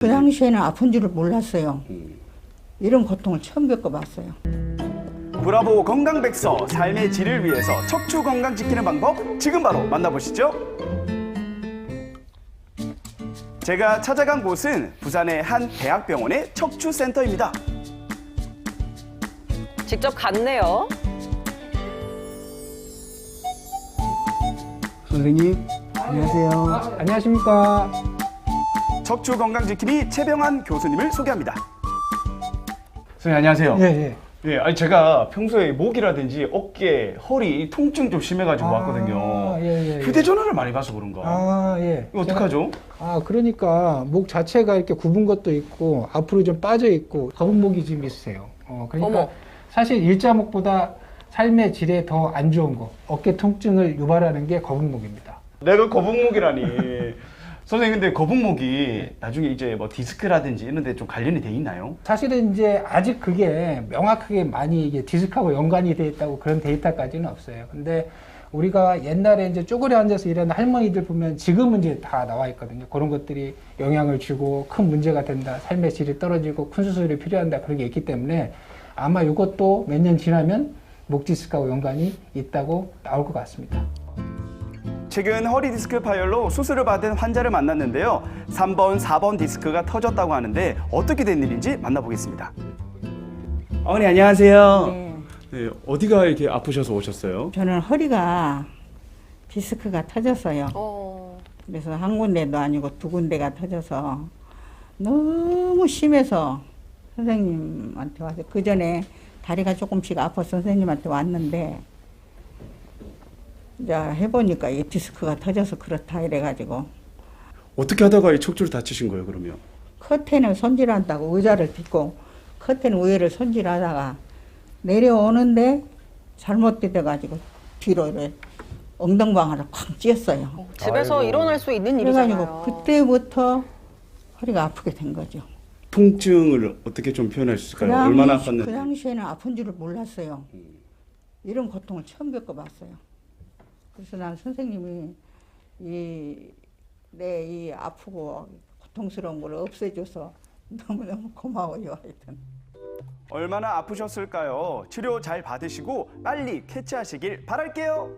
그 당시에는 아픈 줄을 몰랐어요. 이런 고통을 처음 겪어봤어요. 브라보 건강백서, 삶의 질을 위해서 척추 건강 지키는 방법 지금 바로 만나보시죠. 제가 찾아간 곳은 부산의 한 대학병원의 척추센터입니다. 직접 갔네요. 선생님, 안녕하세요. 안녕하십니까. 척추 건강 지킴이 최병환 교수님을 소개합니다. 선생님 안녕하세요. 예. 예, 아니 제가 평소에 목이라든지 어깨, 허리 통증 좀 심해가지고 왔거든요. 예. 휴대전화를 많이 봐서 그런가? 예. 이거 어떡하죠? 그러니까 목 자체가 이렇게 굽은 것도 있고 앞으로 좀 빠져 있고 거북목이 지금 있으세요. 그러니까 어머. 사실 일자목보다 삶의 질에 더 안 좋은 거, 어깨 통증을 유발하는 게 거북목입니다. 내가 거북목이라니. 선생님 근데 거북목이 나중에 이제 뭐 디스크라든지 이런 데 좀 관련이 돼 있나요? 사실은 이제 아직 그게 명확하게 많이 이게 디스크하고 연관이 돼 있다고 그런 데이터까지는 없어요. 근데 우리가 옛날에 이제 쪼그려 앉아서 일하는 할머니들 보면 지금은 이제 다 나와 있거든요. 그런 것들이 영향을 주고 큰 문제가 된다. 삶의 질이 떨어지고 큰 수술이 필요한다. 그런 게 있기 때문에 아마 이것도 몇 년 지나면 목 디스크하고 연관이 있다고 나올 것 같습니다. 최근 허리 디스크 파열로 수술을 받은 환자를 만났는데요. 3번, 4번 디스크가 터졌다고 하는데 어떻게 된 일인지 만나보겠습니다. 어머니 안녕하세요. 네. 네, 어디가 이렇게 아프셔서 오셨어요? 저는 허리가 디스크가 터졌어요. 그래서 한 군데도 아니고 두 군데가 터져서 너무 심해서 선생님한테 와서 그 전에 다리가 조금씩 아파서 선생님한테 왔는데 이제 해보니까 이 디스크가 터져서 그렇다 이래가지고 어떻게 하다가 이 척추를 다치신 거예요, 그러면? 커튼을 손질한다고 의자를 딛고 커튼 위에를 손질하다가 내려오는데 잘못돼가지고 뒤로 이렇게 엉덩방아를 쾅 찧었어요. 집에서 아이고. 일어날 수 있는 그래가지고 일이잖아요. 그때부터 허리가 아프게 된 거죠. 통증을 어떻게 좀 표현할 수 있을까요? 얼마나 아팠는지. 그 당시에는 아픈 줄을 몰랐어요. 이런 고통을 처음 겪어봤어요. 그래서 난 선생님이 내 아프고 고통스러운 걸 없애줘서 너무너무 고마워요. 하여튼. 얼마나 아프셨을까요? 치료 잘 받으시고 빨리 캐치하시길 바랄게요.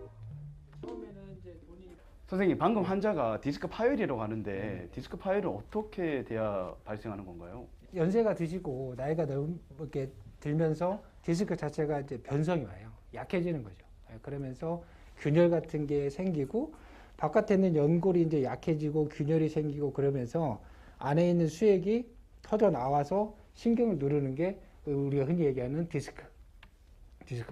선생님, 방금 환자가 디스크 파열이라고 하는데 디스크 파열은 어떻게 돼야 발생하는 건가요? 연세가 드시고 나이가 이렇게 들면서 디스크 자체가 이제 변성이 와요. 약해지는 거죠. 그러면서 균열 같은 게 생기고 바깥에 있는 연골이 이제 약해지고 균열이 생기고 그러면서 안에 있는 수액이 터져 나와서 신경을 누르는 게 우리가 흔히 얘기하는 디스크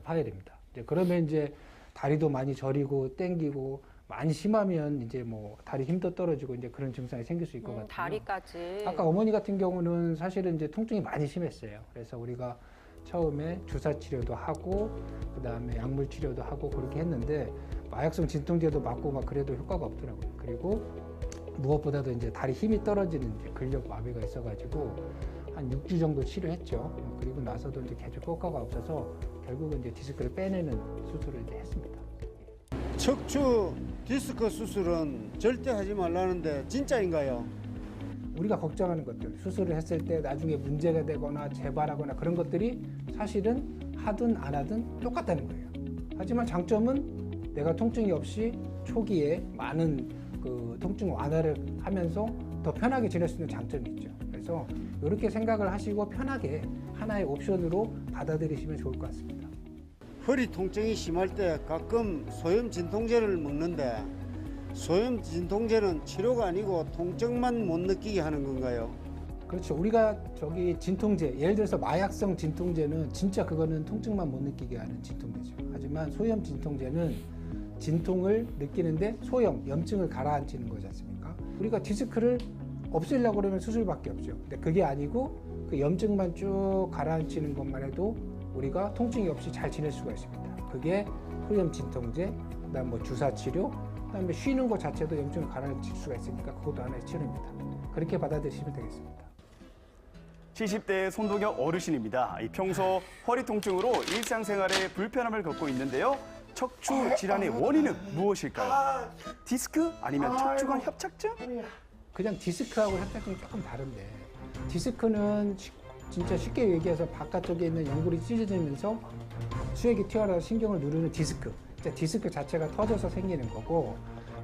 파열입니다. 이제 그러면 이제 다리도 많이 저리고 땡기고 많이 심하면 이제 뭐 다리 힘도 떨어지고 이제 그런 증상이 생길 수 있을 것 같아요. 다리까지. 아까 어머니 같은 경우는 사실은 이제 통증이 많이 심했어요. 그래서 우리가 처음에 주사 치료도 하고 그다음에 약물 치료도 하고 그렇게 했는데 마약성 진통제도 맞고 막 그래도 효과가 없더라고요. 그리고 무엇보다도 이제 다리 힘이 떨어지는 이제 근력 마비가 있어가지고 한 6주 정도 치료했죠. 그리고 나서도 이제 계속 효과가 없어서 결국은 이제 디스크를 빼내는 수술을 이제 했습니다. 척추 디스크 수술은 절대 하지 말라는데 진짜인가요? 우리가 걱정하는 것들, 수술을 했을 때 나중에 문제가 되거나 재발하거나 그런 것들이 사실은 하든 안 하든 똑같다는 거예요. 하지만 장점은 내가 통증이 없이 초기에 많은 그 통증 완화를 하면서 더 편하게 지낼 수 있는 장점이 있죠. 그래서 이렇게 생각을 하시고 편하게 하나의 옵션으로 받아들이시면 좋을 것 같습니다. 허리 통증이 심할 때 가끔 소염 진통제를 먹는데 소염 진통제는 치료가 아니고 통증만 못 느끼게 하는 건가요? 그렇죠. 우리가 진통제, 예를 들어서 마약성 진통제는 진짜 그거는 통증만 못 느끼게 하는 진통제죠. 하지만 소염 진통제는 진통을 느끼는데 염증을 가라앉히는 거지 않습니까? 우리가 디스크를 없애려고 그러면 수술밖에 없죠. 근데 그게 아니고 그 염증만 쭉 가라앉히는 것만 해도 우리가 통증이 없이 잘 지낼 수가 있습니다. 그게 소염 진통제, 그다음 뭐 주사 치료, 그다음에 쉬는 것 자체도 염증을 가라앉힐 수가 있으니까 그것도 하나의 치료입니다. 그렇게 받아들이시면 되겠습니다. 70대 손동혁 어르신입니다. 평소 허리 통증으로 일상생활에 불편함을 겪고 있는데요. 척추 질환의 원인은 무엇일까요? 디스크 아니면 척추관 협착증? 그냥 디스크하고 협착증이 조금 다른데 디스크는 진짜 쉽게 얘기해서 바깥쪽에 있는 연골이 찢어지면서 수액이 튀어나와 신경을 누르는 디스크. 디스크 자체가 터져서 생기는 거고,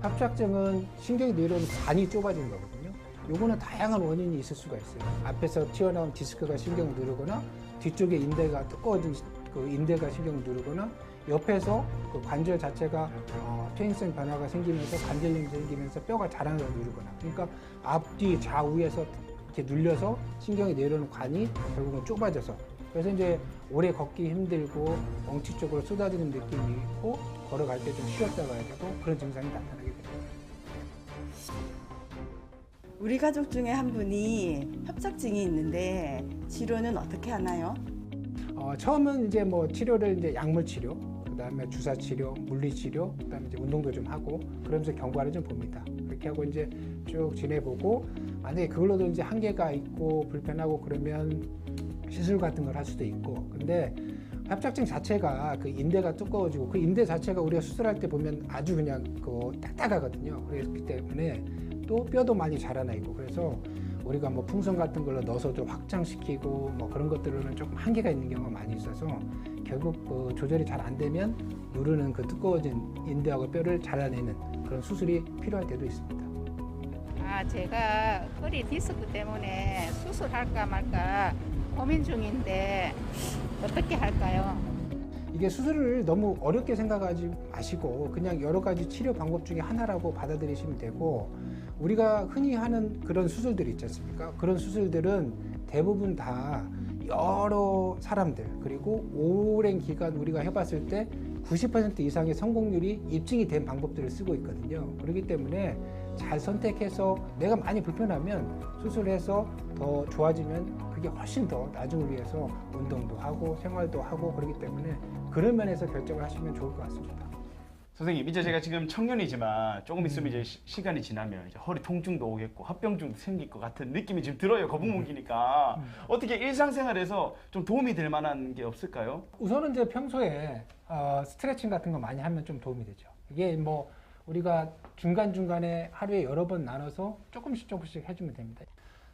협착증은 신경이 내려오는 관이 좁아지는 거거든요. 요거는 다양한 원인이 있을 수가 있어요. 앞에서 튀어나온 디스크가 신경을 누르거나, 뒤쪽에 인대가 두꺼워진 그 인대가 신경을 누르거나, 옆에서 그 관절 자체가 퇴행성 변화가 생기면서 관절염이 생기면서 뼈가 자라나서 누르거나, 그러니까 앞뒤 좌우에서 이렇게 눌려서 신경이 내려오는 관이 결국은 좁아져서, 그래서 이제 오래 걷기 힘들고 엉치 쪽으로 쏟아지는 느낌이 있고 걸어갈 때 좀 쉬었다 가야 되고 그런 증상이 나타나게 됩니다. 우리 가족 중에 한 분이 협착증이 있는데 치료는 어떻게 하나요? 처음은 이제 뭐 치료를 이제 약물 치료, 그다음에 주사 치료, 물리 치료, 그다음에 이제 운동도 좀 하고 그러면서 경과를 좀 봅니다. 그렇게 하고 이제 쭉 지내보고 만약에 그걸로도 이제 한계가 있고 불편하고 그러면 시술 같은 걸 할 수도 있고. 근데 협착증 자체가 그 인대가 두꺼워지고 그 인대 자체가 우리가 수술할 때 보면 아주 그냥 그 딱딱하거든요. 그렇기 때문에 또 뼈도 많이 자라나 있고, 그래서 우리가 뭐 풍선 같은 걸로 넣어서 좀 확장시키고 뭐 그런 것들은 조금 한계가 있는 경우가 많이 있어서 결국 그 조절이 잘 안 되면 누르는 그 두꺼워진 인대하고 뼈를 잘라내는 그런 수술이 필요할 때도 있습니다. 제가 허리 디스크 때문에 수술할까 말까 고민 중인데 어떻게 할까요? 이게 수술을 너무 어렵게 생각하지 마시고 그냥 여러 가지 치료 방법 중에 하나라고 받아들이시면 되고, 우리가 흔히 하는 그런 수술들 있지 않습니까? 그런 수술들은 대부분 다 여러 사람들 그리고 오랜 기간 우리가 해봤을 때 90% 이상의 성공률이 입증이 된 방법들을 쓰고 있거든요. 그렇기 때문에 잘 선택해서 내가 많이 불편하면 수술해서 더 좋아지면 그게 훨씬 더 나중을 위해서 운동도 하고 생활도 하고 그렇기 때문에 그런 면에서 결정을 하시면 좋을 것 같습니다. 선생님, 이제 제가 지금 청년이지만 조금 있으면 이제 시간이 지나면 이제 허리 통증도 오겠고 합병증도 생길 것 같은 느낌이 지금 들어요. 거북목이니까. 어떻게 일상생활에서 좀 도움이 될 만한 게 없을까요? 우선은 이제 평소에 스트레칭 같은 거 많이 하면 좀 도움이 되죠. 이게 뭐 우리가 중간중간에 하루에 여러 번 나눠서 조금씩 해주면 됩니다.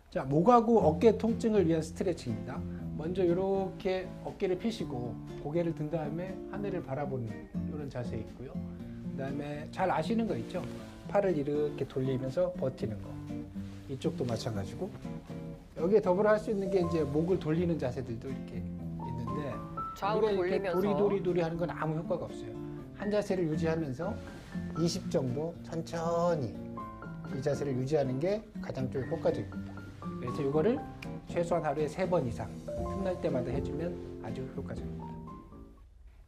자, 목하고 어깨 통증을 위한 스트레칭입니다. 먼저 이렇게 어깨를 펴시고 고개를 든 다음에 하늘을 바라보는 이런 자세 있고요. 그 다음에 잘 아시는 거 있죠? 팔을 이렇게 돌리면서 버티는 거. 이쪽도 마찬가지고. 여기에 더불어 할 수 있는 게 이제 목을 돌리는 자세들도 이렇게 있는데, 좌우로 우리가 이렇게 돌리면서 도리 하는 건 아무 효과가 없어요. 한 자세를 유지하면서 20 정도 천천히 이 자세를 유지하는 게 가장 좀 효과적입니다. 그래서 이거를 최소한 하루에 3번 이상 틈날 때마다 해주면 아주 효과적입니다.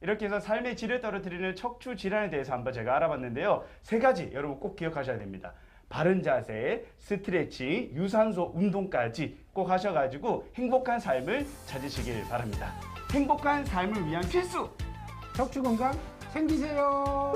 이렇게 해서 삶의 질을 떨어뜨리는 척추 질환에 대해서 한번 제가 알아봤는데요. 3가지 여러분 꼭 기억하셔야 됩니다. 바른 자세, 스트레칭, 유산소 운동까지 꼭 하셔가지고 행복한 삶을 찾으시길 바랍니다. 행복한 삶을 위한 필수! 척추 건강 챙기세요.